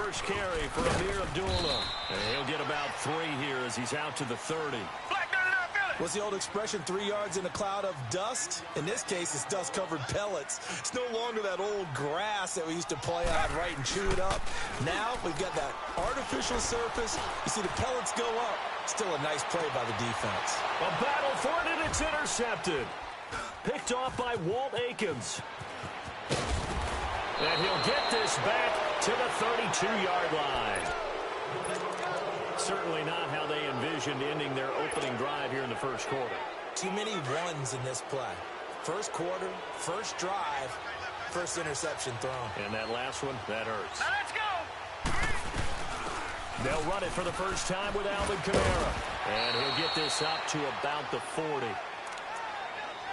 first carry for Amir Abdullah. And he'll get about 3 here as he's out to the 30. What's the old expression, 3 yards in a cloud of dust? In this case, it's dust-covered pellets. It's no longer that old grass that we used to play on, right, and chew it up. Now we've got that artificial surface. You see the pellets go up. Still a nice play by the defense. A battle for it, and it's intercepted. Picked off by Walt Aikens. And he'll get this back to the 32-yard line. Certainly not how they envisioned ending their opening drive here in the first quarter. Too many ones in this play. First quarter, first drive, first interception thrown. And that last one, that hurts. Now let's go! They'll run it for the first time with Alvin Kamara. And he'll get this up to about the 40.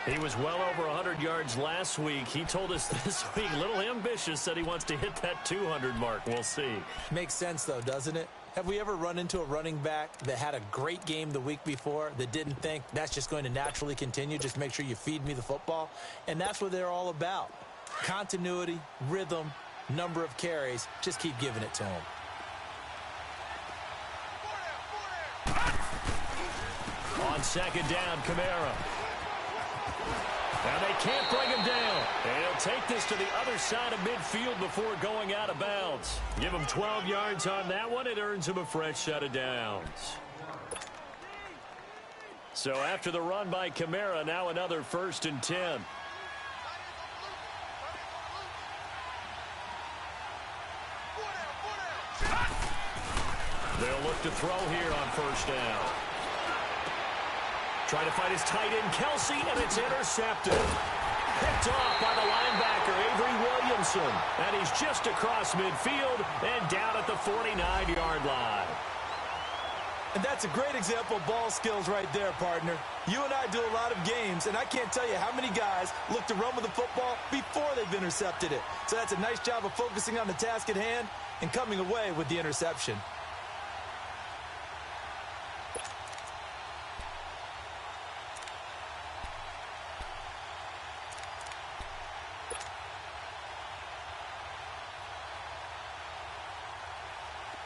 He was well over 100 yards last week. He told us this week, a little ambitious, said he wants to hit that 200 mark. We'll see. Makes sense, though, doesn't it? Have we ever run into a running back that had a great game the week before that didn't think that's just going to naturally continue? Just make sure you feed me the football. And that's what they're all about. Continuity, rhythm, number of carries. Just keep giving it to him. On second down, Kamara. And they can't bring him down. And he'll take this to the other side of midfield before going out of bounds. Give him 12 yards on that one. It earns him a fresh set of downs. So after the run by Kamara, now another 1st and 10. They'll look to throw here on 1st down. Trying to find his tight end, Kelsey, and it's intercepted. Picked off by the linebacker, Avery Williamson. And he's just across midfield and down at the 49-yard line. And that's a great example of ball skills right there, partner. You and I do a lot of games, and I can't tell you how many guys look to run with the football before they've intercepted it. So that's a nice job of focusing on the task at hand and coming away with the interception.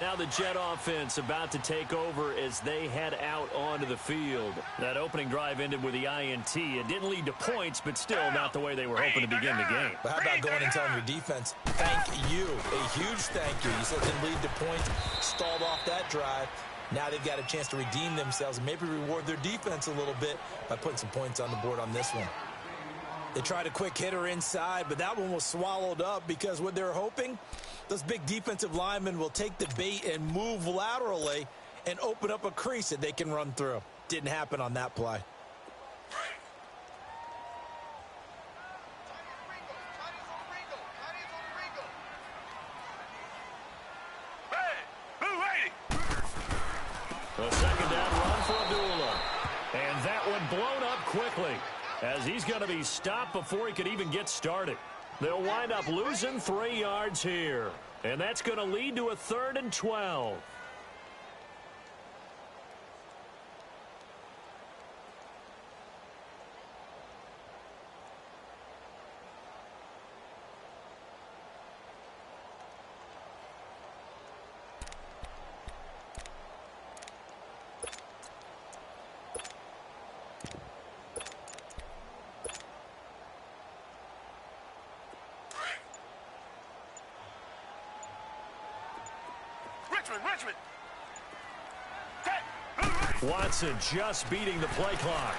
Now the Jet offense about to take over as they head out onto the field. That opening drive ended with the INT. It didn't lead to points, but still not the way they were hoping to begin the game. But how about going and telling your defense, thank you, a huge thank you. You said it didn't lead to points, stalled off that drive. Now they've got a chance to redeem themselves and maybe reward their defense a little bit by putting some points on the board on this one. They tried a quick hitter inside, but that one was swallowed up because what they're hoping, those big defensive linemen will take the bait and move laterally and open up a crease that they can run through. Didn't happen on that play. The second down run for Abdullah. And that one blown up quickly as he's going to be stopped before he could even get started. They'll wind up losing 3 yards here. And that's going to lead to a 3rd and 12. Watson just beating the play clock.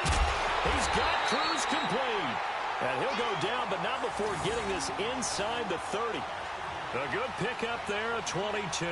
He's got Cruz complete. And he'll go down, but not before getting this inside the 30. A good pickup there at 22.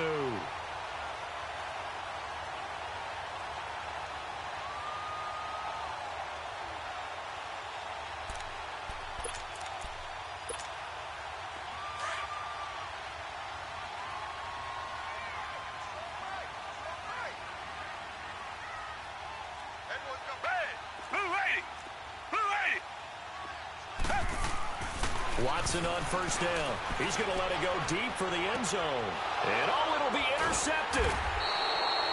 Watson on 1st down. He's going to let it go deep for the end zone. And it'll be intercepted.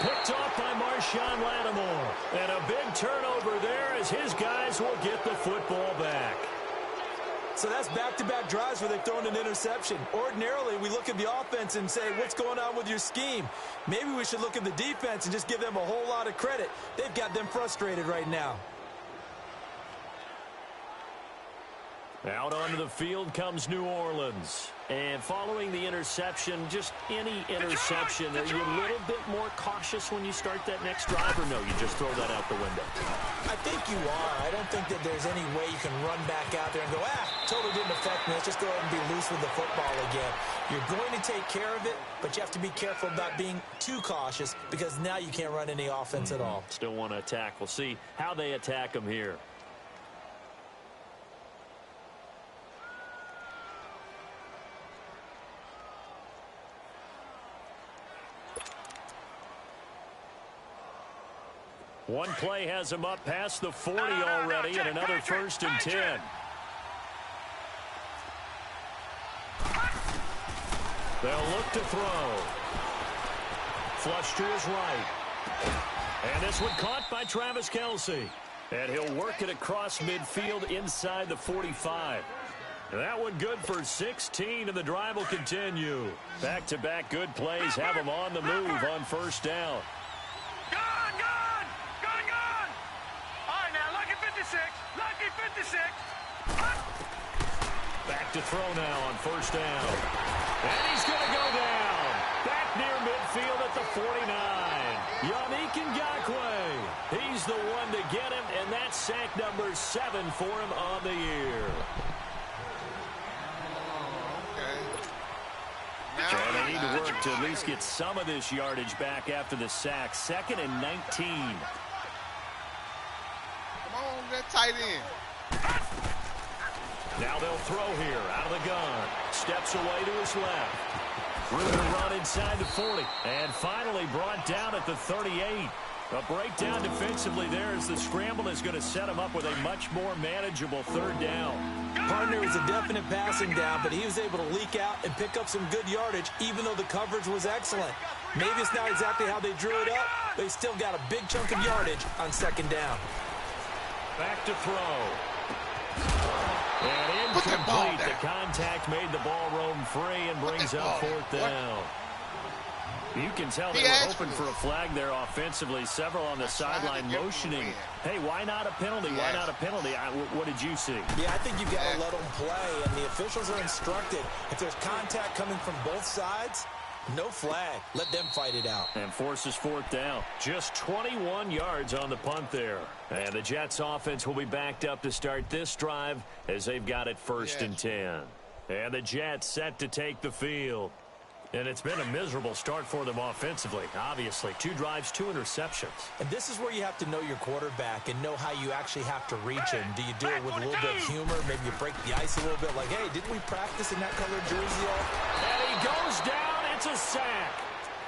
Picked off by Marshawn Lattimore. And a big turnover there as his guys will get the football back. So that's back-to-back drives where they've thrown an interception. Ordinarily, we look at the offense and say, what's going on with your scheme? Maybe we should look at the defense and just give them a whole lot of credit. They've got them frustrated right now. Out onto the field comes New Orleans. And following the interception, just any interception, are you a little bit more cautious when you start that next drive, or no, you just throw that out the window? I think you are. I don't think that there's any way you can run back out there and go, totally didn't affect me. Let's just go ahead and be loose with the football again. You're going to take care of it, but you have to be careful about being too cautious because now you can't run any offense at all. Still want to attack. We'll see how they attack them here. One play has him up past the 40 already, and another 1st and 10. They'll look to throw. Flush to his right. And this one caught by Travis Kelce. And he'll work it across midfield inside the 45. That one good for 16, and the drive will continue. Back-to-back good plays have him on the move on 1st down. Lucky 56. Back to throw now on 1st down. And he's going to go down. Back near midfield at the 49. Yannick Ngakoue. He's the one to get him, and that's sack number 7 for him on the year. And they need to work to at least get some of this yardage back after the sack. 2nd and 19. That tight end. Now they'll throw here out of the gun. Steps away to his left. Room to run inside the 40. And finally brought down at the 38. A breakdown defensively there as the scramble is going to set him up with a much more manageable 3rd down. Partner was a definite passing down, but he was able to leak out and pick up some good yardage, even though the coverage was excellent. Maybe it's not exactly how they drew it up, but he still got a big chunk of yardage on 2nd down. Back to throw. And incomplete. The contact made the ball roam free and brings up 4th down. You can tell they were hoping for a flag there offensively. Several on the sideline motioning. Hey, why not a penalty? Why not a penalty? What did you see? Yeah, I think you've got to let them play, and the officials are instructed. If there's contact coming from both sides, no flag. Let them fight it out. And forces 4th down. Just 21 yards on the punt there. And the Jets offense will be backed up to start this drive as they've got it 1st and 10. And the Jets set to take the field. And it's been a miserable start for them offensively. Obviously, 2 drives, 2 interceptions. And this is where you have to know your quarterback and know how you actually have to reach him. Do you do it with a little bit of humor? Maybe you break the ice a little bit like, hey, didn't we practice in that colored jersey all? And he goes down. It's a sack.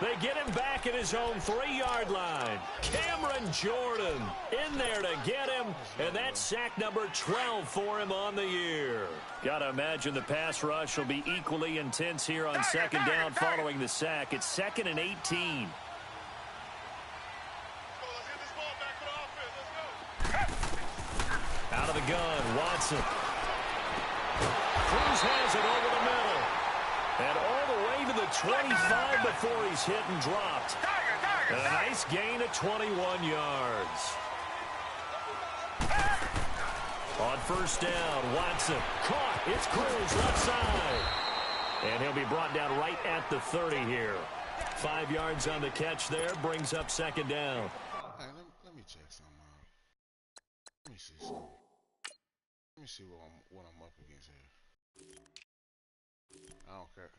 They get him back at his own 3-yard line. Cameron Jordan in there to get him, and that's sack number 12 for him on the year. Got to imagine the pass rush will be equally intense here on 2nd down following the sack. It's 2nd and 18. Out of the gun, Watson. Cruz has it over the middle. And all the way to the 25 before he's hit and dropped. And a nice gain of 21 yards. On 1st down, Watson caught. It's Cruz left side. And he'll be brought down right at the 30 here. 5 yards on the catch there, brings up 2nd down. Hey, let me check something out. Let me see something. Let me see what I'm up against here. I don't care.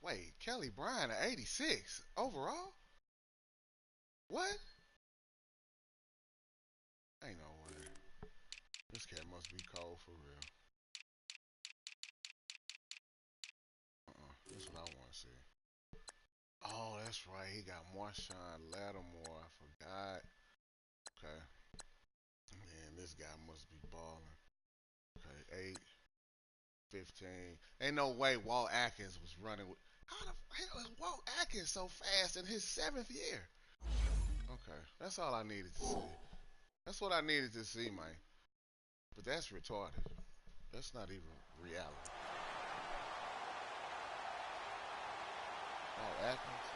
Wait, Kelly Bryant at 86 overall? What? Ain't no way. This cat must be cold for real. This is what I want to see. Oh, that's right. He got Marshawn Lattimore. I forgot. Okay. Man, this guy must be balling. Okay, 8, 15. Ain't no way Walt Atkins was running with. How the hell is Walt Atkins so fast in his 7th year? Okay, that's all I needed to see. That's what I needed to see, man. But that's retarded. That's not even reality. Oh, Athens?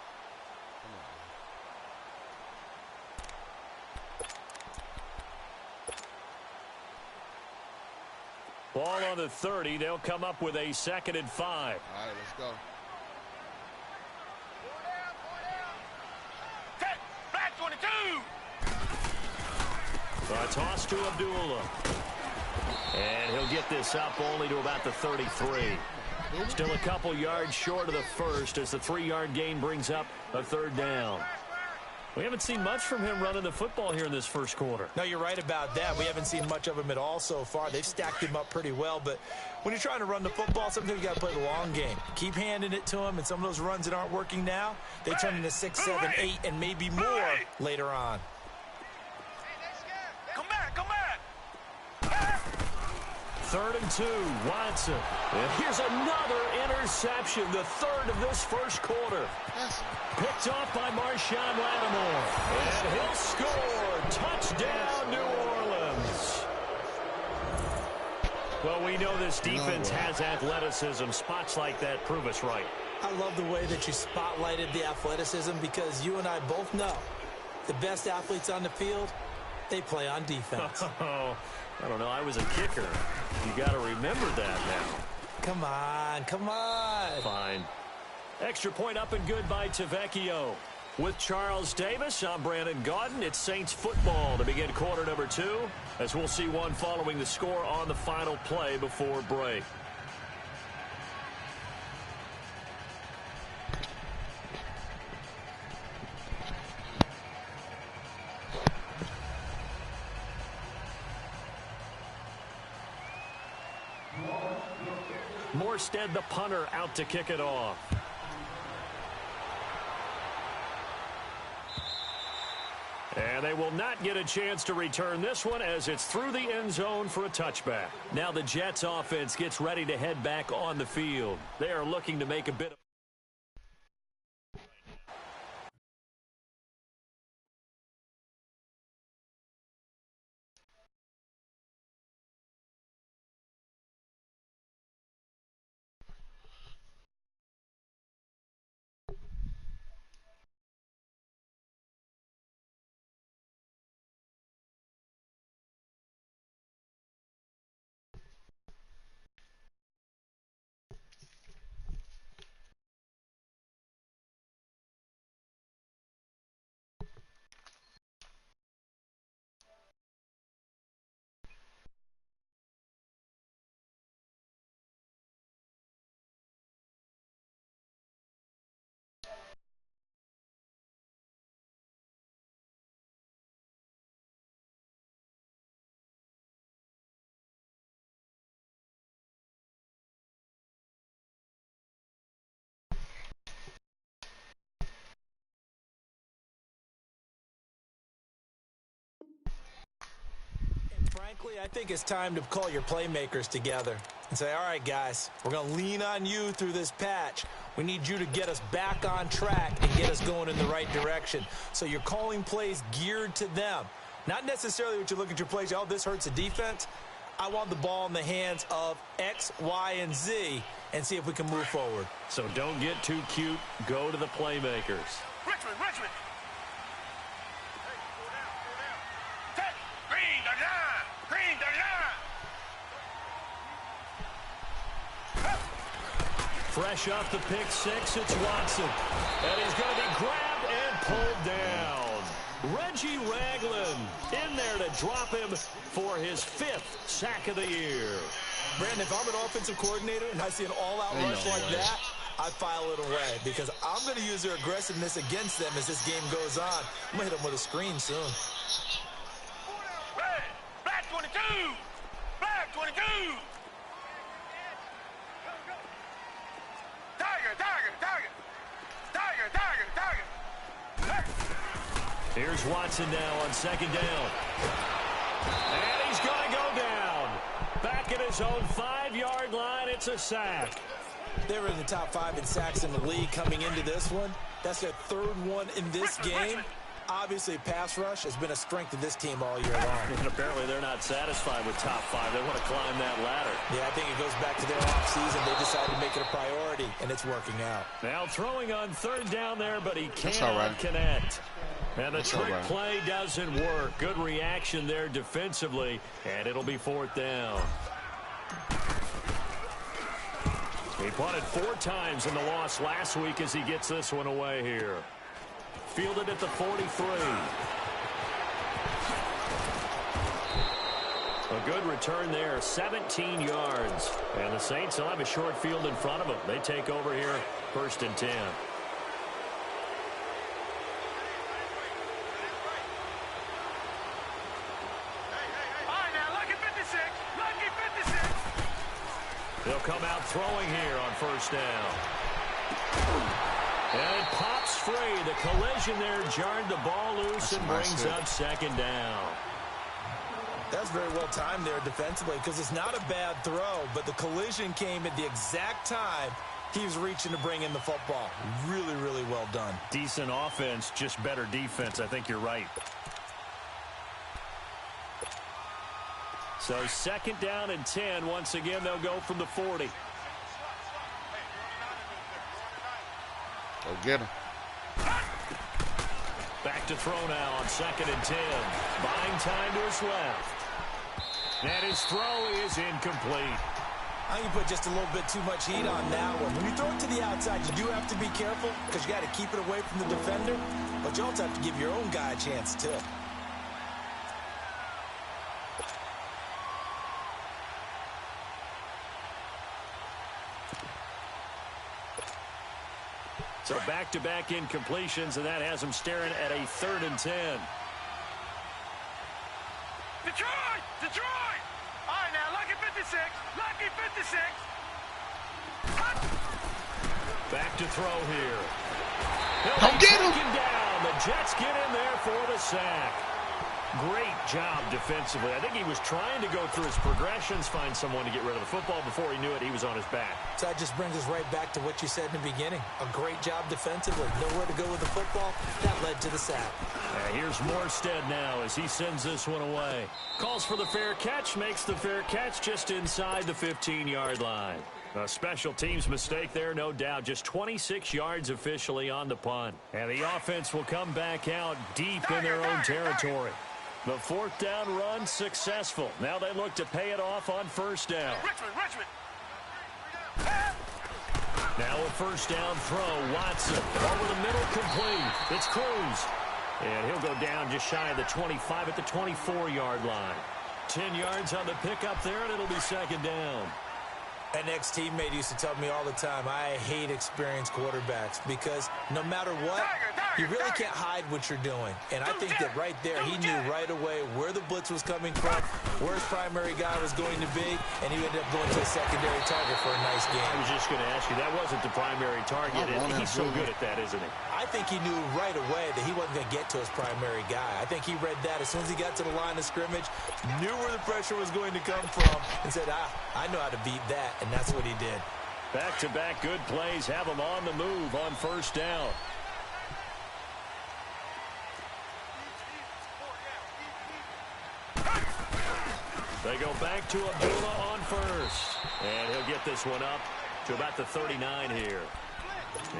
Come on, man. Ball on the 30. They'll come up with a 2nd and 5. All right, let's go. Black 22. A toss to Abdullah. And he'll get this up only to about the 33. Still a couple yards short of the first as the 3-yard gain brings up a 3rd down. We haven't seen much from him running the football here in this first quarter. No, you're right about that. We haven't seen much of him at all so far. They've stacked him up pretty well, but when you're trying to run the football, sometimes you got to play the long game. Keep handing it to him, and some of those runs that aren't working now, they turn into 6, 7, 8, and maybe more later on. Come back, come back. 3rd and 2, Watson. And here's another interception, the 3rd of this first quarter. Picked off by Marshawn Lattimore. And he'll score. Touchdown, New Orleans. Well, we know this defense has athleticism. Spots like that prove us right. I love the way that you spotlighted the athleticism because you and I both know the best athletes on the field, they play on defense. Oh, I don't know. I was a kicker. You got to remember that now. Come on, come on. Fine. Extra point up and good by Tavecchio. With Charles Davis, I'm Brandon Gaudin. It's Saints football to begin quarter number 2, as we'll see one following the score on the final play before break. Morstead, the punter, out to kick it off. And they will not get a chance to return this one as it's through the end zone for a touchback. Now the Jets offense gets ready to head back on the field. They are looking to make a bit of... Frankly, I think it's time to call your playmakers together and say, all right, guys, we're going to lean on you through this patch. We need you to get us back on track and get us going in the right direction. So you're calling plays geared to them. Not necessarily what you look at your plays, oh, this hurts the defense. I want the ball in the hands of X, Y, and Z and see if we can move forward. So don't get too cute. Go to the playmakers. Richmond. Green the line. Fresh off the pick 6, it's Watson. And he's going to be grabbed and pulled down. Reggie Ragland in there to drop him for his 5th sack of the year. Brandon, if I'm an offensive coordinator and I see an all-out rush like that, I file it away because I'm going to use their aggressiveness against them as this game goes on. I'm going to hit them with a screen soon. Red, black 22. Black 22. Tiger. Here's Watson now on 2nd down. And he's going to go down. Back at his own 5-yard line, it's a sack. They were in the top 5 in sacks in the league coming into this one. That's their 3rd one in this game. Obviously, pass rush has been a strength of this team all year long. And apparently they're not satisfied with top 5. They want to climb that ladder. Yeah, I think it goes back to their offseason. They decided to make it a priority, and it's working out. Now throwing on 3rd down there, but he cannot connect. And the trick play doesn't work. Good reaction there defensively, and it'll be 4th down. He punted 4 times in the loss last week as he gets this one away here. Fielded at the 43. A good return there, 17 yards. And the Saints will have a short field in front of them. They take over here, 1st and 10. They'll come out throwing here on 1st down. And it pops free. The collision there jarred the ball loose and brings up 2nd down. That's very well timed there defensively because it's not a bad throw, but the collision came at the exact time he was reaching to bring in the football. Really, really well done. Decent offense, just better defense. I think you're right. So 2nd down and 10. Once again, they'll go from the 40. Go get him. Back to throw now on 2nd and 10. Buying time to his left. And his throw is incomplete. I think you put just a little bit too much heat on that one. When you throw it to the outside, you do have to be careful because you got to keep it away from the defender. But you also have to give your own guy a chance, too. So back-to-back incompletions, and that has him staring at a 3rd and 10. Detroit! Detroit! All right, now, lucky 56. Lucky 56. Back to throw here. Come get him! Down. The Jets get in there for the sack. Great job defensively. I think he was trying to go through his progressions, find someone to get rid of the football. Before he knew it, he was on his back. So that just brings us right back to what you said in the beginning. A great job defensively. Nowhere to go with the football. That led to the sack. Here's Morstead now as he sends this one away. Calls for the fair catch, makes the fair catch just inside the 15-yard line. A special teams mistake there, no doubt. Just 26 yards officially on the punt. And the offense will come back out deep in their own territory. The 4th down run successful. Now they look to pay it off on 1st down. Richmond. Now a 1st down throw. Watson over the middle, complete. It's Cruz. And he'll go down just shy of the 25 at the 24-yard line. 10 yards on the pickup there, and it'll be 2nd down. An ex-teammate used to tell me all the time, I hate experienced quarterbacks because no matter what, you really can't hide what you're doing. And I think that right there, he knew right away where the blitz was coming from, where his primary guy was going to be, and he ended up going to a secondary target for a nice game. I was just going to ask you, that wasn't the primary target. He's so good at that, isn't he? I think he knew right away that he wasn't going to get to his primary guy. I think he read that as soon as he got to the line of scrimmage, knew where the pressure was going to come from, and said, I know how to beat that. And that's what he did. Back-to-back good plays have him on the move on 1st down. They go back to Abdullah on 1st. And he'll get this one up to about the 39 here.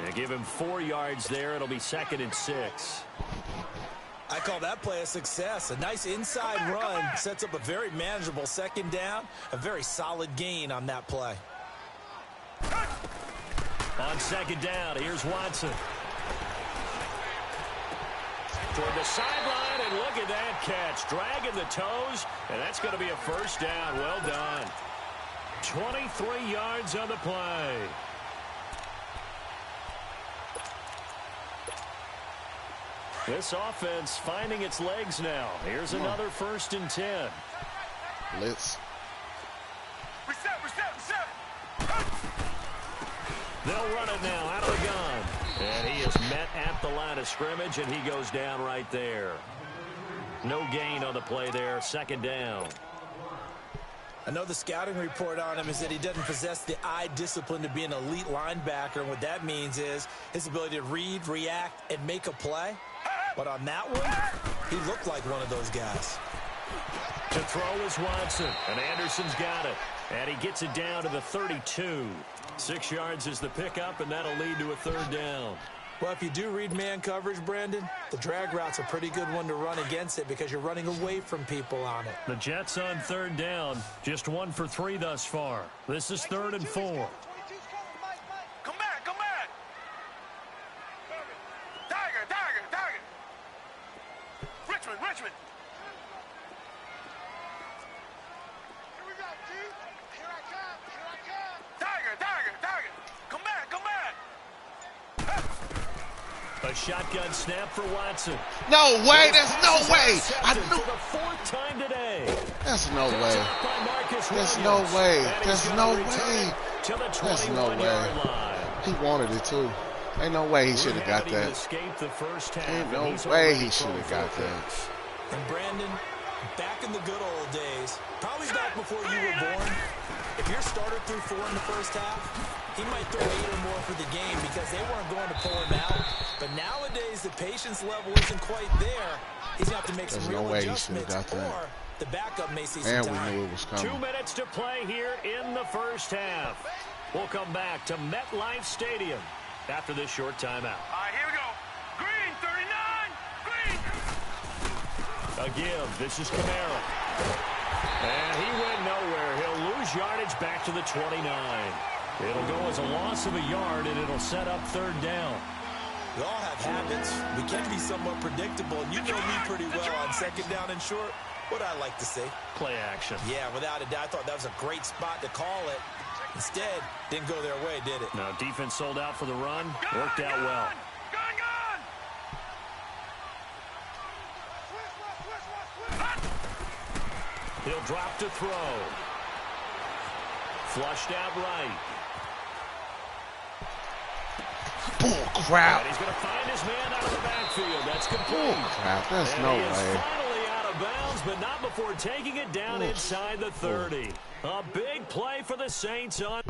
And give him 4 yards there. It'll be 2nd and 6. I call that play a success. A nice inside run sets up a very manageable 2nd down. A very solid gain on that play. On 2nd down, here's Watson. Toward the sideline, and look at that catch. Dragging the toes, and that's going to be a 1st down. Well done. 23 yards on the play. This offense finding its legs now. Here's another 1st and 10. Blitz. Reset. They'll run it now out of the gun. And he is met at the line of scrimmage, and he goes down right there. No gain on the play there. 2nd down. I know the scouting report on him is that he doesn't possess the eye discipline to be an elite linebacker. And what that means is his ability to read, react, and make a play. But on that one, he looked like one of those guys. To throw is Watson, and Anderson's got it. And he gets it down to the 32. 6 yards is the pickup, and that'll lead to a 3rd down. Well, if you do read man coverage, Brandon, the drag route's a pretty good one to run against it because you're running away from people on it. The Jets on 3rd down, just 1 for 3 thus far. This is 3rd and 4. Come back, come back. Tiger, Tiger, Tiger. Richmond, Richmond. Here we go, G. Here I come, here I come. Tiger, Tiger, Tiger. Come back, come back. A shotgun snap for Watson. No way. There's no way. I For knew. the 4th time today. There's no way. By Marcus There's Williams. no way. And he's There's gonna no return way. it to the There's no 21-yard way. line. He wanted it too. Ain't no way he should have got Even that. escaped the first half, Ain't and no he's way already he should thrown have got 4 that. picks. And Brandon, back in the good old days, probably back before you were born, if your starter threw 4 in the first half, he might throw 8 or more for the game because they weren't going to pull him out. But nowadays, the patience level isn't quite there. He's going to have to make some There's no real way he should have adjustments, got that. or the backup may see some And we time. knew it was 2 coming. minutes to play here in the first half. We'll come back to MetLife Stadium after this short timeout. All right, here we go. Green, 39. Green. A give. This is Camara. And he went nowhere. He'll lose yardage back to the 29. It'll go as a loss of a yard, and it'll set up 3rd down. We all have habits. We can be somewhat predictable, and you know me pretty well on 2nd down and short. What I like to say. Play action. Yeah, without a doubt, I thought that was a great spot to call it. Instead, didn't go their way, did it? Now, defense sold out for the run. Worked out well. Gun, gun. He'll drop to throw. Flushed out right. Bull crap. And he's going to find his man out of the backfield. That's complete. Bull crap. There's And no he is way. finally out of bounds, but not before taking it down inside the 30. A big play for the Saints on.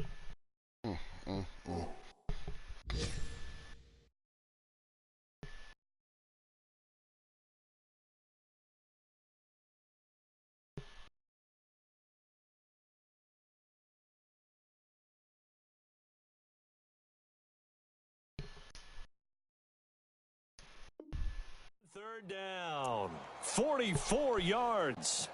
Third down, 44 yards.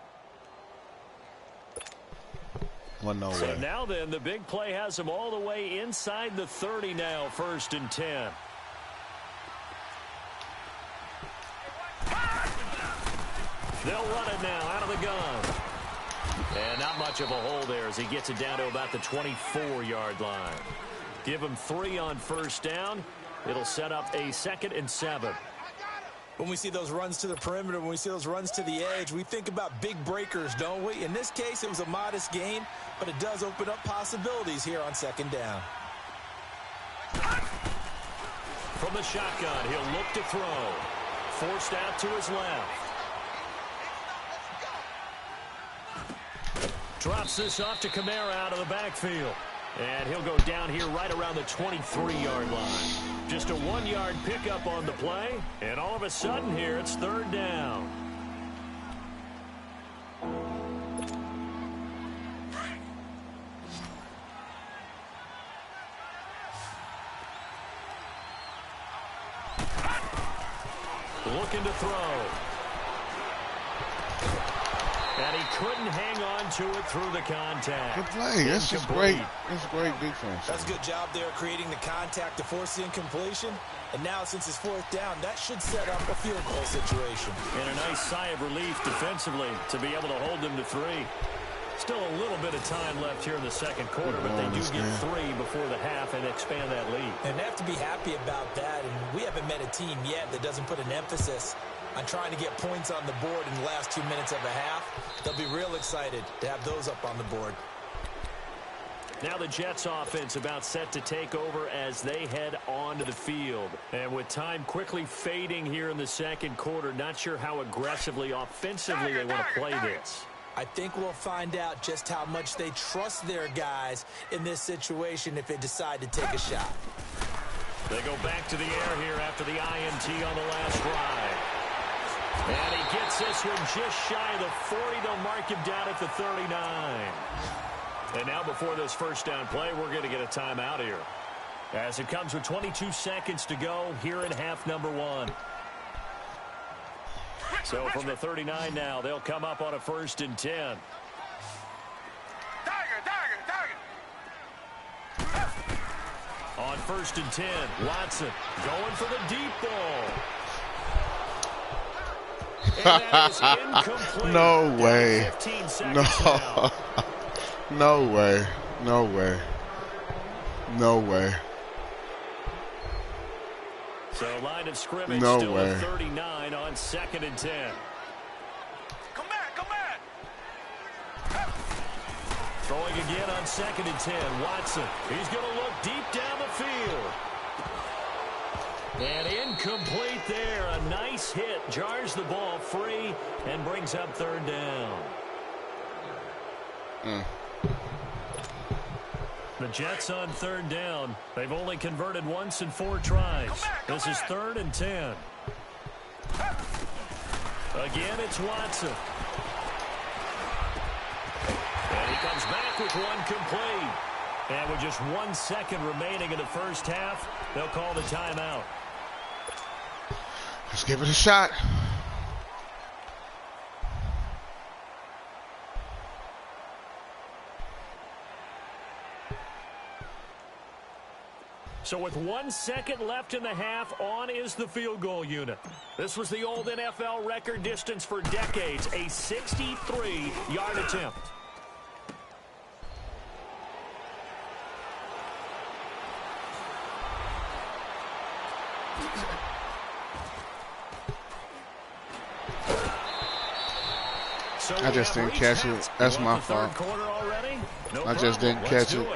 Well, no So way. now then, the big play has him all the way inside the 30 now, 1st and 10. They'll run it now out of the gun. And not much of a hole there as he gets it down to about the 24-yard line. Give him 3 on 1st down. It'll set up a 2nd and 7. When we see those runs to the perimeter, when we see those runs to the edge, we think about big breakers, don't we? In this case, it was a modest gain, but it does open up possibilities here on 2nd down. From the shotgun, he'll look to throw. Forced out to his left. Drops this off to Camara out of the backfield. And he'll go down here right around the 23-yard line. Just a 1-yard pickup on the play. And all of a sudden here, it's 3rd down. Looking to throw. And he couldn't hang on to it through the contact. Good play. That's just great. That's great defense. That's a good job there creating the contact to force the incompletion. And now, since it's 4th down, that should set up a field goal situation. And a nice sigh of relief defensively to be able to hold them to 3. Still a little bit of time left here in the 2nd quarter, but they do get 3 before the half and expand that lead. And they have to be happy about that. And we haven't met a team yet that doesn't put an emphasis on trying to get points on the board in the last 2 minutes of a half. They'll be real excited to have those up on the board. Now the Jets offense about set to take over as they head onto the field. And with time quickly fading here in the 2nd quarter, not sure how aggressively, offensively they want to play this. I think we'll find out just how much they trust their guys in this situation if they decide to take a shot. They go back to the air here after the INT on the last drive. And he gets this one just shy of the 40. They'll mark him down at the 39. And now before this first down play, we're going to get a timeout here, as it comes with 22 seconds to go here in half number 1. So from the 39 now, they'll come up on a 1st and 10. On 1st and 10, Watson going for the deep ball. And that is incomplete. No way. 15 seconds now. No way. No way. No way. So line of scrimmage No still way. at 39 on 2nd and 10. Come back, come back. Throwing again on 2nd and 10. Watson, he's going to look deep down the field. And incomplete there. A nice hit. Jars the ball free and brings up 3rd down. The Jets on 3rd down. They've only converted once in 4 tries. This is 3rd and 10. Again, it's Watson. And he comes back with one complete. And with just 1 second remaining in the first half, they'll call the timeout. Let's give it a shot. So with 1 second left in the half, on is the field goal unit. This was the old NFL record distance for decades, a 63-yard attempt. So I just didn't catch it. That's my fault. I just didn't catch it.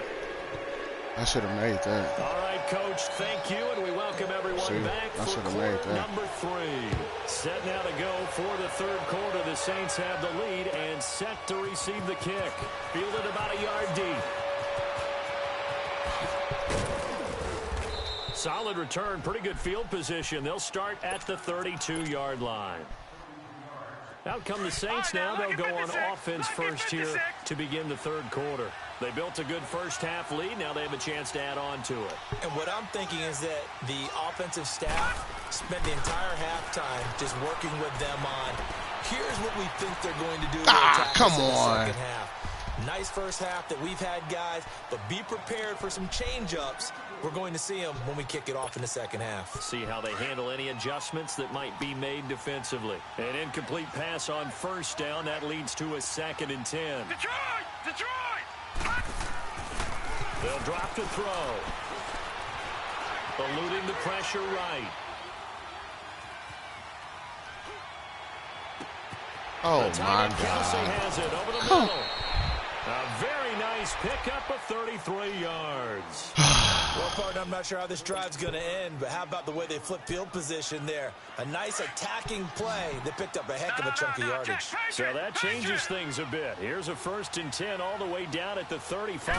I should have made that. All right, Coach, thank you, and we welcome everyone back for quarter number 3. Set now to go for the 3rd quarter. The Saints have the lead and set to receive the kick. Fielded about a yard deep. Solid return, pretty good field position. They'll start at the 32-yard line. Out come the Saints now. They'll go on offense first here to begin the 3rd quarter. They built a good first half lead. Now they have a chance to add on to it. And what I'm thinking is that the offensive staff spent the entire halftime just working with them on, here's what we think they're going to do to attack come us in the on. second half. Nice first half that we've had, guys, but be prepared for some change-ups. We're going to see them when we kick it off in the second half. See how they handle any adjustments that might be made defensively. An incomplete pass on 1st down. That leads to a 2nd and 10. Detroit! Detroit! They'll drop to throw. Eluding the pressure right. Oh, my Kelsey God. has it over the middle. A very nice pickup of 33 yards. Well, partner, I'm not sure how this drive's going to end, but how about the way they flip field position there? A nice attacking play. They picked up a heck of a chunk of yardage. So that changes things a bit. Here's a 1st and 10 all the way down at the 35.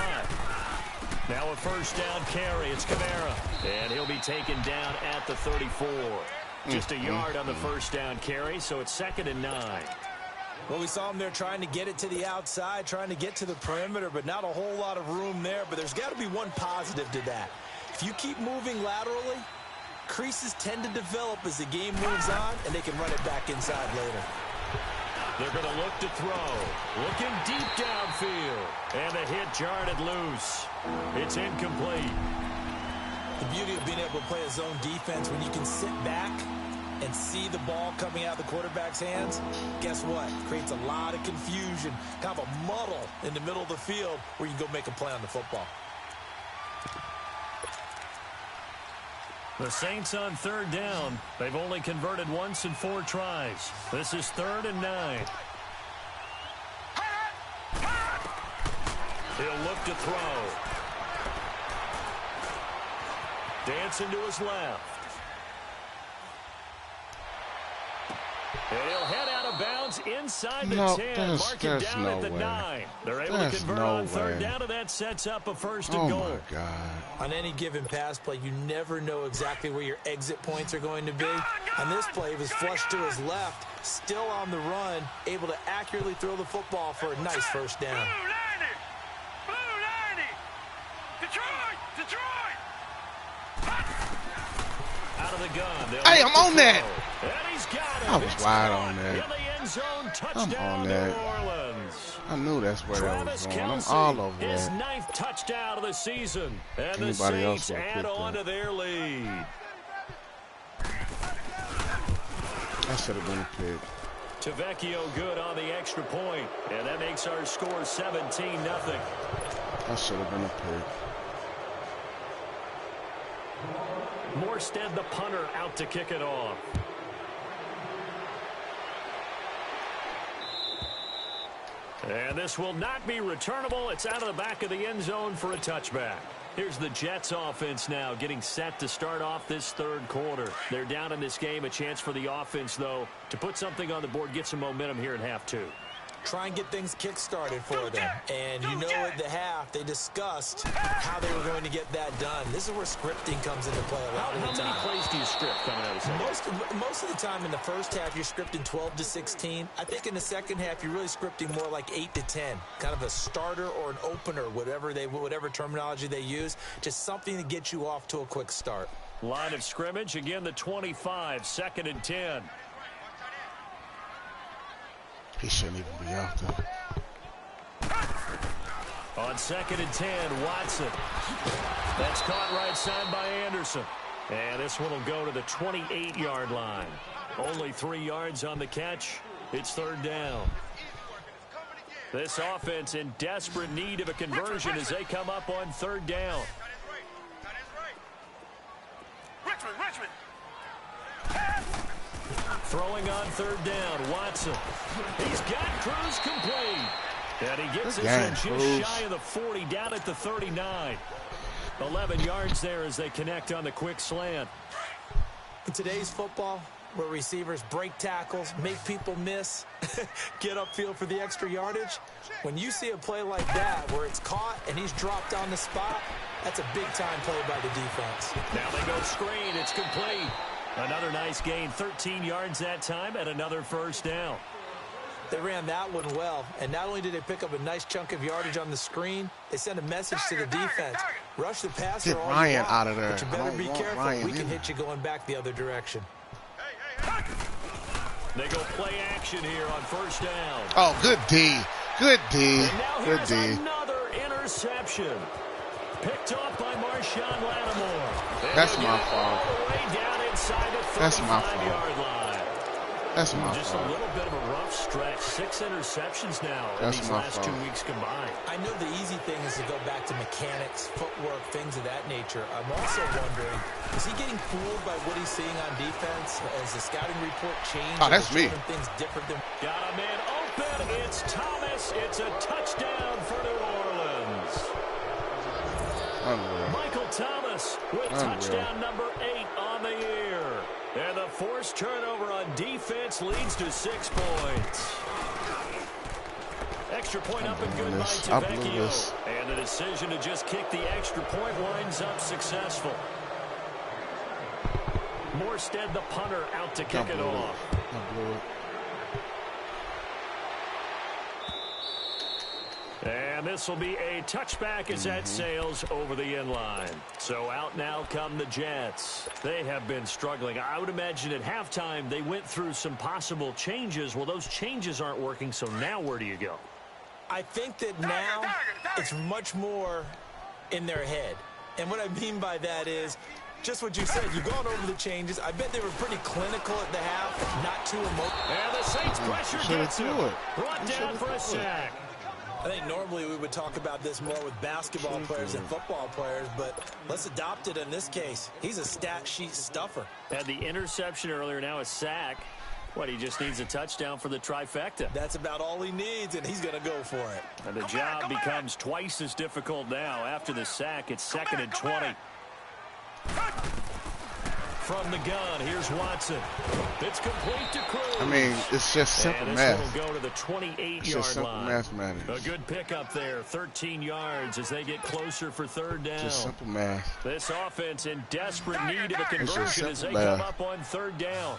Now a 1st down carry. It's Kamara. And he'll be taken down at the 34. Just a yard on the 1st down carry, so it's 2nd and 9. Well, we saw him there trying to get it to the outside, trying to get to the perimeter, but not a whole lot of room there. But there's got to be one positive to that. If you keep moving laterally, creases tend to develop as the game moves on, and they can run it back inside later. They're going to look to throw. Looking deep downfield. And the hit jarred it loose. It's incomplete. The beauty of being able to play a zone defense when you can sit back and see the ball coming out of the quarterback's hands, guess what? Creates a lot of confusion, kind of a muddle in the middle of the field where you can go make a play on the football. The Saints on 3rd down. They've only converted once in 4 tries. This is 3rd and 9. He'll look to throw. Dancing to his left. And he'll head out of bounds inside the 10. Mark it down at the 9. They're able to convert on third down, and that sets up a first and goal. Oh, my God. On any given pass play, you never know exactly where your exit points are going to be. On this play, he was flushed to his left, still on the run, able to accurately throw the football for a nice first down. Blue 90! Detroit! Out of the gun. Hey, I'm on that. And he's got it. I was wide on that. In the end zone, touchdown I'm on that. New Orleans. I knew that's where that was Travis going. I'm Kelce, all over his that. 9th touchdown of the season. And Anybody the else Saints would add pick on that. to their lead. That should have been a pick. Tavecchio good on the extra point. And that makes our score 17-0. That should have been a pick. Morstead, the punter, out to kick it off. And this will not be returnable. It's out of the back of the end zone for a touchback. Here's the Jets offense now getting set to start off this third quarter. They're down in this game. A chance for the offense, though, to put something on the board, get some momentum here in half two. Try and get things kick-started for them. And you know at the half, they discussed how they were going to get that done. This is where scripting comes into play a lot of the time. How many plays do you script coming out of the second? Most of the time in the first half, you're scripting 12 to 16. I think in the second half, you're really scripting more like 8 to 10. Kind of a starter or an opener, whatever terminology they use. Just something to get you off to a quick start. Line of scrimmage, again the 25, 2nd and 10. He shouldn't even be out there. On 2nd and 10, Watson. That's caught right side by Anderson. And this one will go to the 28-yard line. Only 3 yards on the catch. It's third down. This offense in desperate need of a conversion as they come up on third down. Richmond! Throwing on third down, Watson. He's got Cruz complete. And he gets this one just shy of the 40, down at the 39. 11 yards there as they connect on the quick slant. In today's football, where receivers break tackles, make people miss, get upfield for the extra yardage, when you see a play like that where it's caught and he's dropped on the spot, that's a big-time play by the defense. Now they go screen. It's complete. Another nice gain, 13 yards that time, and another first down. They ran that one well, and not only did they pick up a nice chunk of yardage on the screen, they sent a message to the defense. Rush the passer Get all Ryan you want, out of there. but you better be careful. Ryan We can hit you going back the other direction. They go play action here on first down. Oh, good D. Good D. And now Good here's D. another interception. Picked off by Marshawn Lattimore. That's my fault. All the way down inside the That's my fault. 35-yard line. That's my Just fault. a little bit of a rough stretch. 6 interceptions now in That's these my last 2 fault. weeks combined. I know the easy thing is to go back to mechanics, footwork, things of that nature. I'm also wondering, is he getting fooled by what he's seeing on defense? Has the scouting report changed? Oh, that's me. Things different than... Got a man open. It's Thomas. It's a touchdown for New Orleans. Unreal. Michael Thomas with touchdown number 8 on the year. And the forced turnover on defense leads to 6 points. Extra point up and good by Tavecchio. And the decision to just kick the extra point winds up successful. Morstead, the punter, out to kick it off. I blew it. And this will be a touchback as that sails over the end line. So out now come the Jets. They have been struggling. I would imagine at halftime they went through some possible changes. Well, those changes aren't working, so now where do you go? I think that now it's much more in their head. And what I mean by that is just what you said. You've gone over the changes. I bet they were pretty clinical at the half, not too emotional. And the Saints pressure gets him. Brought down for a sack. I think normally we would talk about this more with basketball players and football players, but let's adopt it in this case. He's a stat sheet stuffer. Had the interception earlier, now a sack. What, he just needs a touchdown for the trifecta. That's about all he needs, and he's going to go for it. And the job becomes twice as difficult now. After the sack, it's 2nd and 20. from the gun. Here's Watson. It's complete to Cruz. I mean, it's just simple and this math. will go to the 28-yard line. Mathematics. A good pickup there. 13 yards as they get closer for third down. Just simple math. This offense in desperate need of a conversion as they math. come up on third down.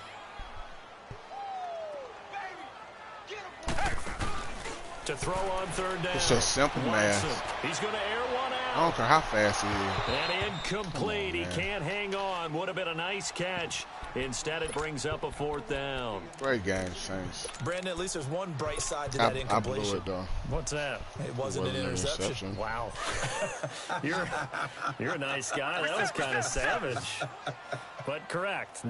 To throw on third down. It's just simple math. He's going to air one out. I don't care how fast he is. And incomplete. He can't hang on. Would have been a nice catch. Instead, it brings up a fourth down. Great game, Saints. Brandon, at least there's one bright side to that incompletion. I blew it, though. What's that? It wasn't an interception. Wow. You're a nice guy. That was kind of savage. But correct.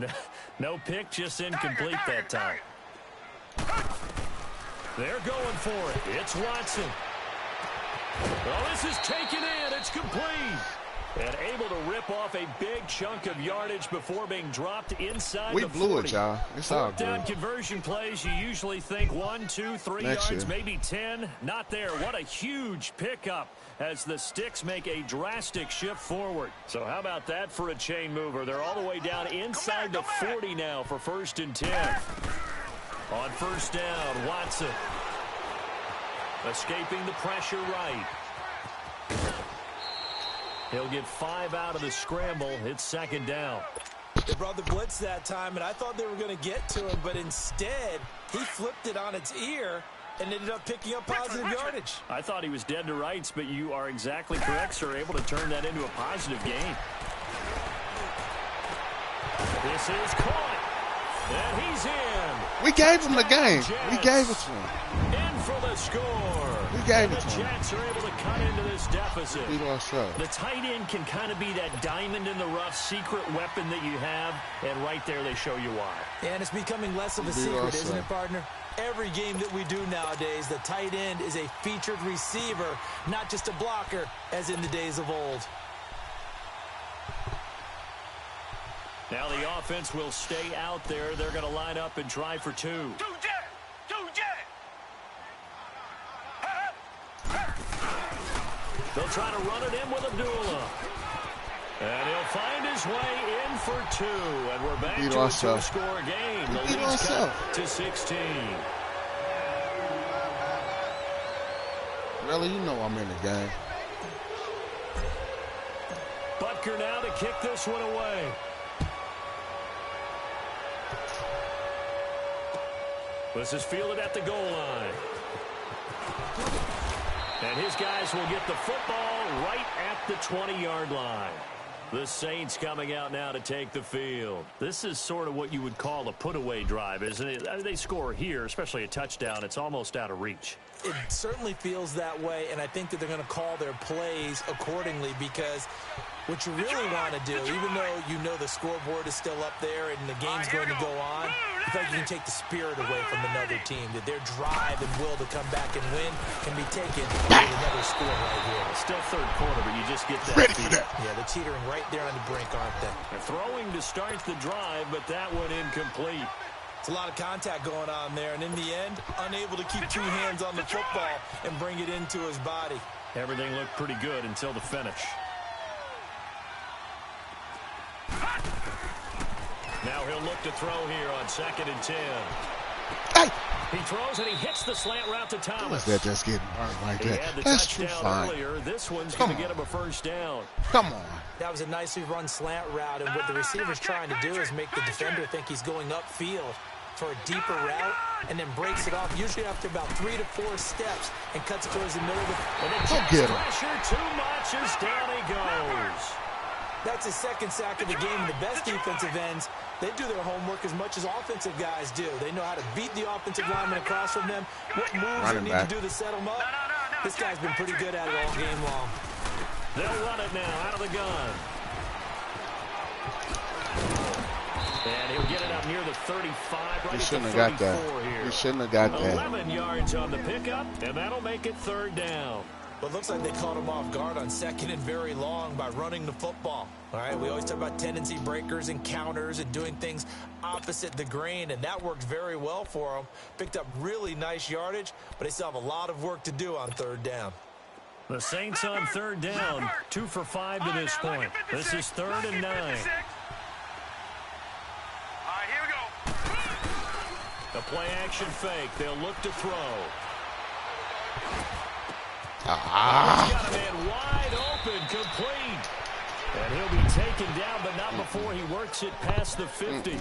No pick, just incomplete that time. They're going for it. It's Watson. Well, this is taken in. It's complete. And able to rip off a big chunk of yardage before being dropped inside the 40. We blew it, y'all. It's all Fourth down good. conversion plays, you usually think 1, 2, 3 Next yards, year. maybe 10. Not there. What a huge pickup as the Sticks make a drastic shift forward. So how about that for a chain mover? They're all the way down inside the 40 now for 1st and 10. On first down, Watson. Escaping the pressure right. He'll get 5 out of the scramble. It's second down. They brought the blitz that time, and I thought they were going to get to him, but instead, he flipped it on its ear and ended up picking up positive yardage. I thought he was dead to rights, but you are exactly correct, sir. Able to turn that into a positive gain. This is caught. And he's in. We gave him the game. We gave it to him. In for the score. We gave it to The him. Jets are able to cut into this deficit. We lost up. The tight end can kind of be that diamond in the rough secret weapon that you have, and right there they show you why. And it's becoming less of a secret, isn't it, partner? Every game that we do nowadays, the tight end is a featured receiver, not just a blocker, as in the days of old. Now the offense will stay out there. They're going to line up and try for 2. They'll try to run it in with Abdullah. And he'll find his way in for 2. And we're back to a 2-score game. The lead's cut to 16. Really, you know I'm in the game. Butker now to kick this one away. This is fielded at the goal line. And his guys will get the football right at the 20-yard line. The Saints coming out now to take the field. This is sort of what you would call a put-away drive, isn't it? I mean, they score here, especially a touchdown. It's almost out of reach. It certainly feels that way, and I think that they're going to call their plays accordingly because what you really want to do, even though you know the scoreboard is still up there and the game's going to go on, I feel like you can take the spirit away from another team, that their drive and will to come back and win can be taken with another score right here. Still third quarter, but you just get that Ready for that. Yeah, they're teetering right there on the brink, aren't they? They're throwing to start the drive, but that one incomplete. It's a lot of contact going on there, and in the end, unable to keep 2 hands on the football and bring it into his body. Everything looked pretty good until the finish. Now he'll look to throw here on 2nd and 10. Hey! He throws and he hits the slant route to Thomas. That just getting burned like He that. had the That's too touchdown fine. earlier. This one's going to get him a first down. Come on. That was a nicely run slant route, and what the receiver's trying to do is make the defender think he's going upfield for a deeper route, and then breaks it off, usually after about 3 to 4 steps, and cuts it towards the middle of the... And then Go get him. pressure too much as down he goes. That's his 2nd sack of the game. The best defensive ends, they do their homework as much as offensive guys do. They know how to beat the offensive lineman across from them, what moves they need to do to set them up. This guy's been pretty good at it all game long. They'll run it now out of the gun. And he'll get it up near the 35, right He at shouldn't the have got 34 that. here. He shouldn't have got that. 11 yards on the pickup, and that'll make it 3rd down. But it looks like they caught him off guard on 2nd and very long by running the football. All right, we always talk about tendency breakers and counters and doing things opposite the grain, and that worked very well for them. Picked up really nice yardage, but they still have a lot of work to do on 3rd down. The Saints on 3rd down, 2 for 5 to this point. This is 3rd and 9. Play action fake. They'll look to throw. He's got a man wide open, complete. And he'll be taken down, but not before he works it past the 50.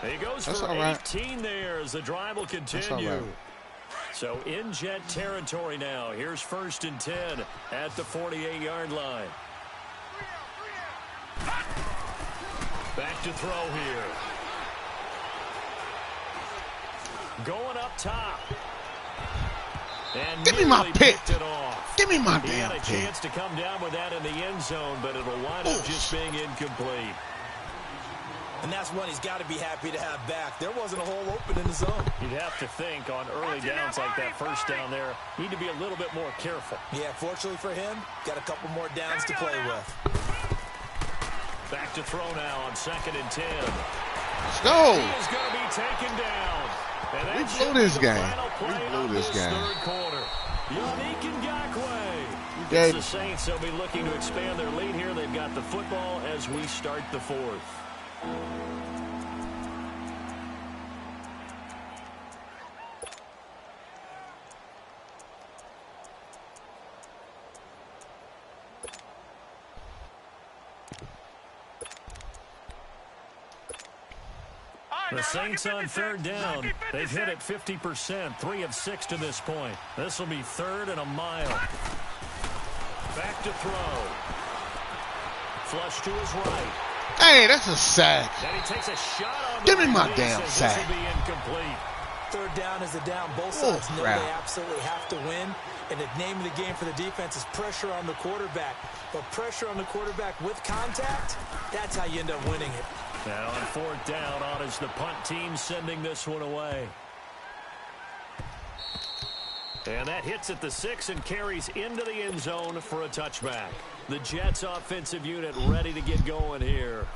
He goes for 18 there as the drive will continue. So in Jet territory now. Here's 1st and 10 at the 48-yard line. Back to throw here. Going up top. And give me my pick. Give me my damn pick. He had a chance to come down with that in the end zone, but it'll wind up just being incomplete. And that's one he's got to be happy to have back. There wasn't a hole open in the zone. You'd have to think on early downs like that first down there, need to be a little bit more careful. Yeah, fortunately for him, got a couple more downs to play with. Back to throw now on 2nd and 10. Let's go. He is going to be taken down. And we blew this game. We blew this game. Third quarter. Yannick Ngakoue. Yeah. The Saints will be looking to expand their lead here. They've got the football as we start the 4th. The Saints on 3rd down. They've hit it 50%, 3 of 6 to this point. This will be 3rd and a mile. Back to throw. Flush to his right. Hey, that's a sack. And he takes a shot on Give me my damn sack. This will be incomplete. 3rd down is a down. Both sides know they absolutely have to win. And the name of the game for the defense is pressure on the quarterback. But pressure on the quarterback with contact, that's how you end up winning it. Now on 4th down, on is the punt team sending this one away. And that hits at the 6 and carries into the end zone for a touchback. The Jets offensive unit ready to get going here.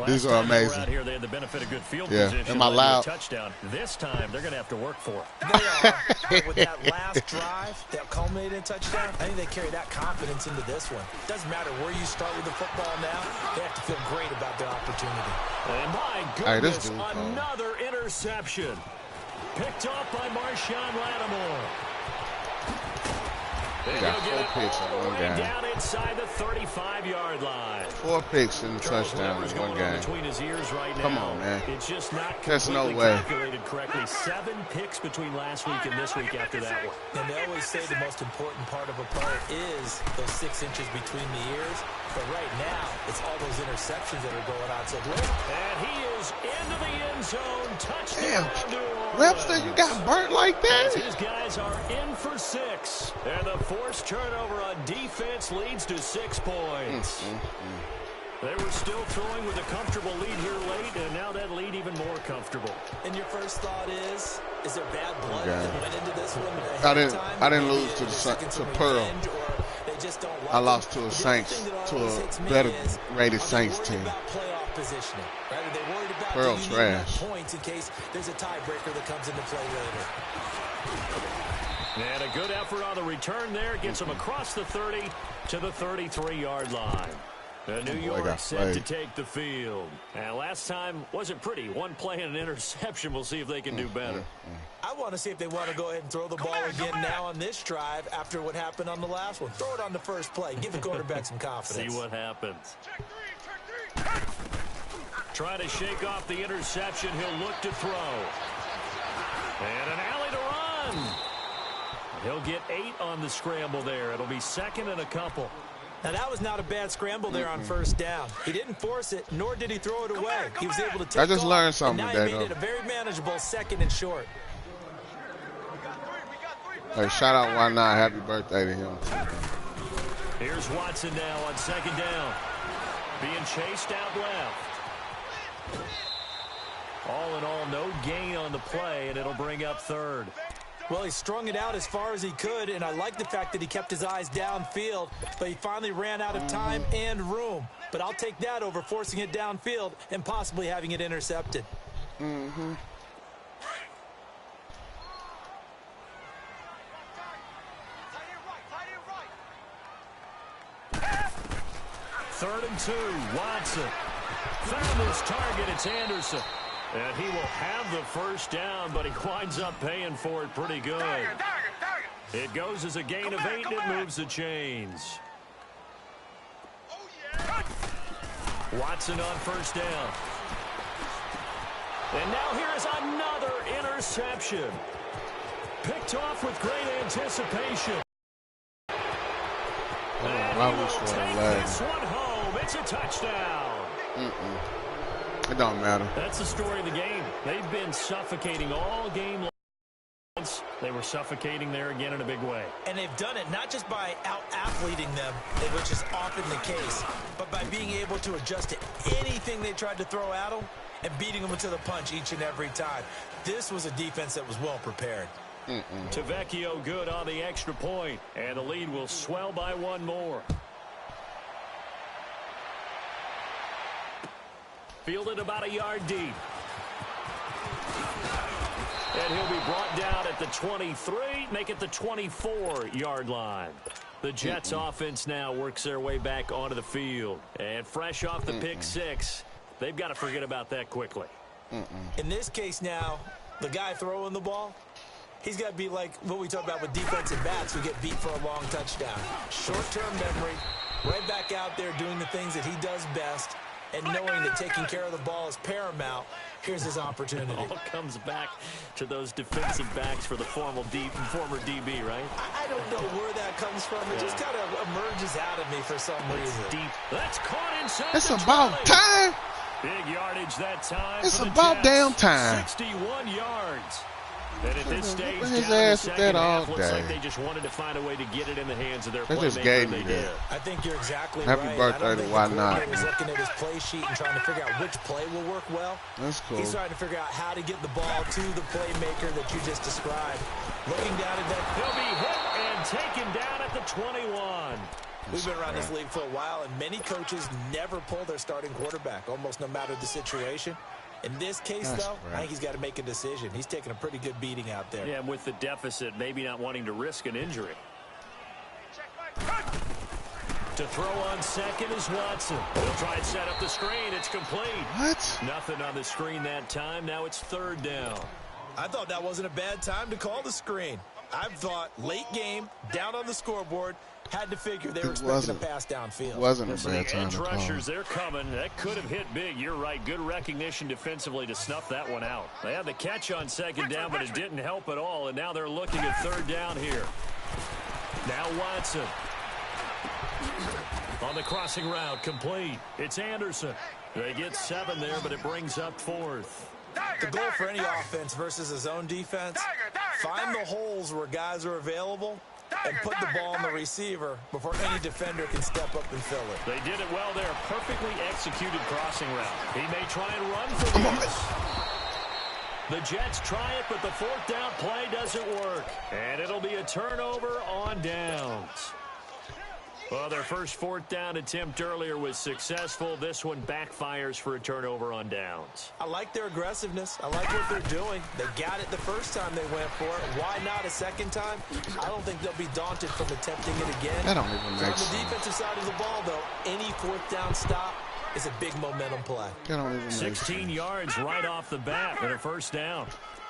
These are amazing. Out here, they had the benefit of good field position. Am I loud? Touchdown. This time, they're going to have to work for it. They are. With that last drive that culminated in touchdown, I think they carry that confidence into this one. Doesn't matter where you start with the football now. They have to feel great about their opportunity. And my goodness, another interception. Picked off by Marshawn Lattimore. He got 4 picks in one game. Down inside the 35-yard line. 4 picks in the touchdown in one game. Between his ears right now. Come on, man. It's just not There's no way. calculated correctly. 7 picks between last week and this week after that one. And they always say the most important part of a player is those 6 inches between the ears. But right now, it's all those interceptions that are going on. So and he is into the end zone. Touchdown. Damn. Webster, you got burnt like that? His guys are in for 6. And the forced turnover on defense leads to 6 points. They were still throwing with a comfortable lead here late, and now that lead even more comfortable. And your first thought is there bad blood that went into this one? I didn't lose to Pearl. I lost to a Saints, to a better rated Saints team. Pearl's trash. Points in case there's a tiebreaker that comes into play later. And a good effort on the return there gets them across the 30 to the 33-yard line. New York set to take the field. And last time wasn't pretty. One play and an interception. We'll see if they can do better. I want to see if they want to go ahead and throw the ball again now on this drive after what happened on the last one. Throw it on the first play. Give the quarterback some confidence. See what happens. Try to shake off the interception. He'll look to throw. And an alley to run. He'll get 8 on the scramble there. It'll be 2nd and a couple. Now, that was not a bad scramble there on first down. He didn't force it, nor did he throw it away. He was able to take I just learned something today. Now he made it a very manageable 2nd and short. Hey, shout out Why Not. Happy birthday to him. Here's Watson now on 2nd down. Being chased out left. All in all, no gain on the play, and it'll bring up 3rd. Well, he strung it out as far as he could, and I like the fact that he kept his eyes downfield, but he finally ran out of time and room. But I'll take that over forcing it downfield and possibly having it intercepted. 3rd and 2. Watson found his target. It's Anderson. And he will have the first down, but he winds up paying for it pretty good. It goes as a gain of 8, and it moves the chains. Watson on first down. And now here is another interception. Picked off with great anticipation. And he will take this one home. It's a touchdown. It don't matter. That's the story of the game. They've been suffocating all game long. They were suffocating there again in a big way. And they've done it not just by out-athleting them, which is often the case, but by being able to adjust to anything they tried to throw at them and beating them to the punch each and every time. This was a defense that was well prepared. Tavecchio good on the extra point, and the lead will swell by one more. Fielded about a yard deep. And he'll be brought down at the 23, make it the 24-yard line. The Jets offense now works their way back onto the field. And fresh off the pick six, they've got to forget about that quickly. In this case now, the guy throwing the ball, he's got to be like what we talk about with defensive backs who get beat for a long touchdown. Short-term memory, right back out there doing the things that he does best, and knowing that taking care of the ball is paramount. Here's his opportunity. All comes back to those defensive backs for the former DB, right? I don't know where that comes from. It just kind of emerges out of me for some reason. Deep. That's caught inside. It's about time. Big yardage that time. It's about damn time. 61 yards. And at this stage, his ass with that all looks day. like they just wanted to find a way to get it in the hands of their They just playmaker. gave me They that. did. I think you're exactly Happy right. birthday I don't to think Why the Not. coordinator was looking at his play sheet and trying to figure out which play will work well. That's cool. He's trying to figure out how to get the ball to the playmaker that you just described. Looking down at that. He'll be hit and taken down at the 21. We've been around this league for a while, and many coaches never pull their starting quarterback, almost no matter the situation. In this case, though, I think he's got to make a decision. He's taking a pretty good beating out there. Yeah, and with the deficit, maybe not wanting to risk an injury. To throw on second is Watson. He'll try and set up the screen. It's complete. What? Nothing on the screen that time. Now it's third down. I thought that wasn't a bad time to call the screen. I thought late game, down on the scoreboard, had to figure they were expecting a pass downfield. It wasn't a So bad the time edge to call. rushers, they're coming. That could have hit big. You're right. Good recognition defensively to snuff that one out. They had the catch on second down, but it didn't help at all. And now they're looking at third down here. Now Watson. On the crossing route, complete. It's Anderson. They get 7 there, but it brings up fourth. The goal for any offense versus a zone defense, find the holes where guys are available and put the ball on the receiver before any defender can step up and fill it. They did it well there. Perfectly executed crossing route. He may try and run for this. The Jets try it, but the fourth down play doesn't work. And it'll be a turnover on downs. Well, their first fourth down attempt earlier was successful. This one backfires for a turnover on downs. I like their aggressiveness. I like what they're doing. They got it the first time they went for it. Why not a second time? I don't think they'll be daunted from attempting it again. That don't even make On sense. the defensive side of the ball, though, any fourth down stop is a big momentum play. That don't even make 16 sense. yards right off the bat and a first down.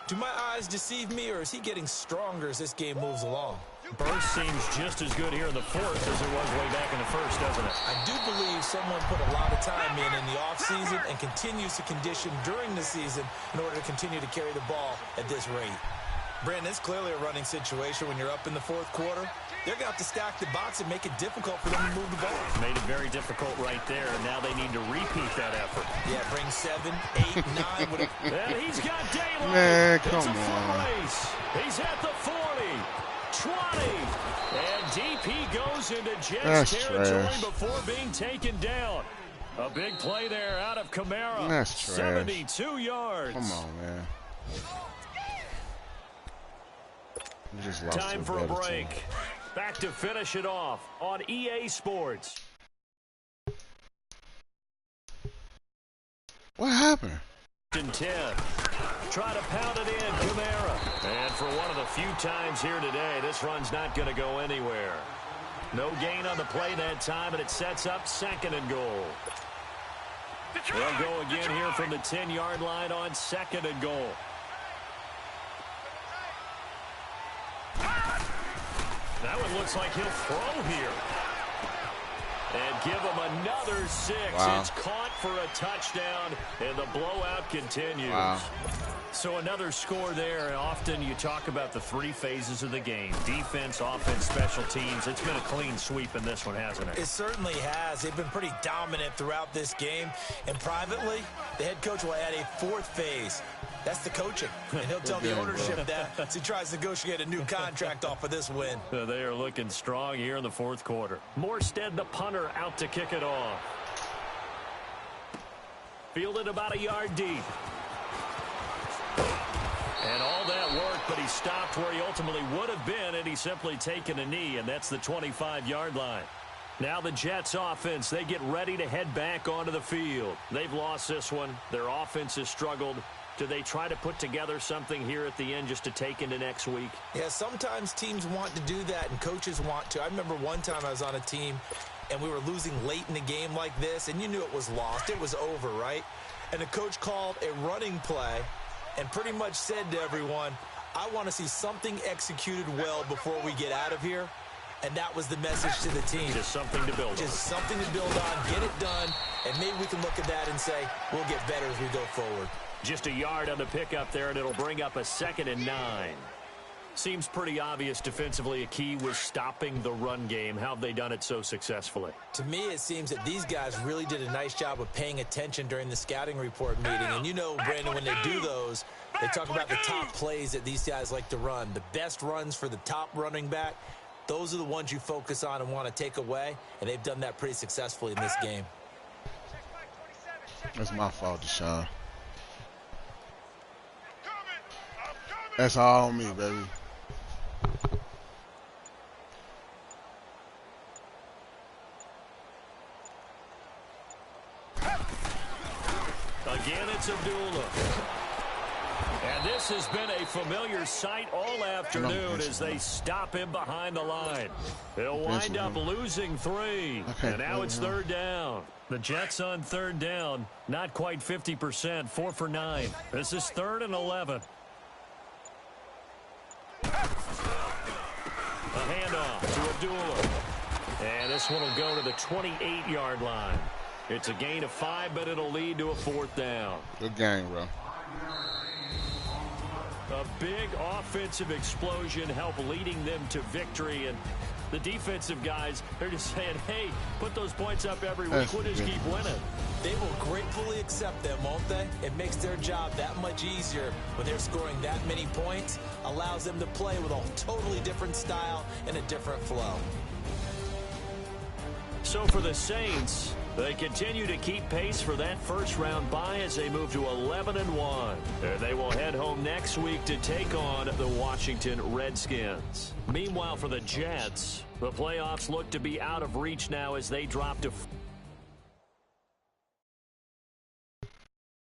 Do my eyes deceive me, or is he getting stronger as this game moves along? Burst seems just as good here in the fourth as it was way back in the first, doesn't it? I do believe someone put a lot of time in the offseason and continues to condition during the season in order to continue to carry the ball at this rate. Brandon, it's clearly a running situation when you're up in the fourth quarter. They're going to have to stack the box and make it difficult for them to move the ball. Made it very difficult right there, and now they need to repeat that effort. Yeah, bring 7, 8, 9. And he's got daylight. Man, come it's a foot on. race. He's at the 40, 20, and deep he goes into Jets That's territory trash. before being taken down. A big play there out of Kamara. That's trash. 72 yards. Come on, man. You just lost Time to for a better break. team. Back to finish it off on EA Sports. What happened? 10. Try to pound it in, Kamara. And for one of the few times here today, this run's not going to go anywhere. No gain on the play that time, and it sets up second and goal. They'll go again here from the 10-yard line on 2nd and goal. That one looks like he'll throw here. And give him another 6. Wow. It's caught for a touchdown, and the blowout continues. Wow. So another score there, and often you talk about the 3 phases of the game. Defense, offense, special teams. It's been a clean sweep in this one, hasn't it? It certainly has. They've been pretty dominant throughout this game. And privately, the head coach will add a 4th phase. That's the coaching. And he'll tell the ownership that as he tries to negotiate a new contract off of this win. They are looking strong here in the 4th quarter. Morstead, the punter, out to kick it off. Fielded about a yard deep. And all that work, but he stopped where he ultimately would have been, and he's simply taken a knee, and that's the 25-yard line. Now the Jets offense, they get ready to head back onto the field. They've lost this one. Their offense has struggled. Do they try to put together something here at the end just to take into next week? Yeah, sometimes teams want to do that, and coaches want to. I remember one time I was on a team, and we were losing late in the game like this, and you knew it was lost. It was over, right? And the coach called a running play and pretty much said to everyone, I want to see something executed well before we get out of here. And that was the message to the team. Just something to build on. Just something to build on, get it done, and maybe we can look at that and say, we'll get better as we go forward. Just a yard on the pickup there, and it'll bring up a 2nd and 9. Seems pretty obvious defensively a key was stopping the run game. How have they done it so successfully? To me, it seems that these guys really did a nice job of paying attention during the scouting report meeting. And you know, Brandon, when they do those, they talk about the top plays that these guys like to run. The best runs for the top running back, those are the ones you focus on and want to take away. And they've done that pretty successfully in this game. That's my fault, Deshaun. That's all on me, baby. Again, it's Abdullah. And this has been a familiar sight all afternoon as they stop him behind the line. He'll wind up losing 3. And now it's 3rd down. The Jets on 3rd down, not quite 50%, 4 for 9. This is 3rd and 11. A handoff to Abdullah. And this one will go to the 28-yard line. It's a gain of 5, but it'll lead to a 4th down. Good game, bro. A big offensive explosion helped leading them to victory. And the defensive guys, they're just saying, hey, put those points up every week. We'll just keep winning. They will gratefully accept them, won't they? It makes their job that much easier when they're scoring that many points. Allows them to play with a totally different style and a different flow. So for the Saints, they continue to keep pace for that first-round bye as they move to 11-1. They will head home next week to take on the Washington Redskins. Meanwhile, for the Jets, the playoffs look to be out of reach now as they drop to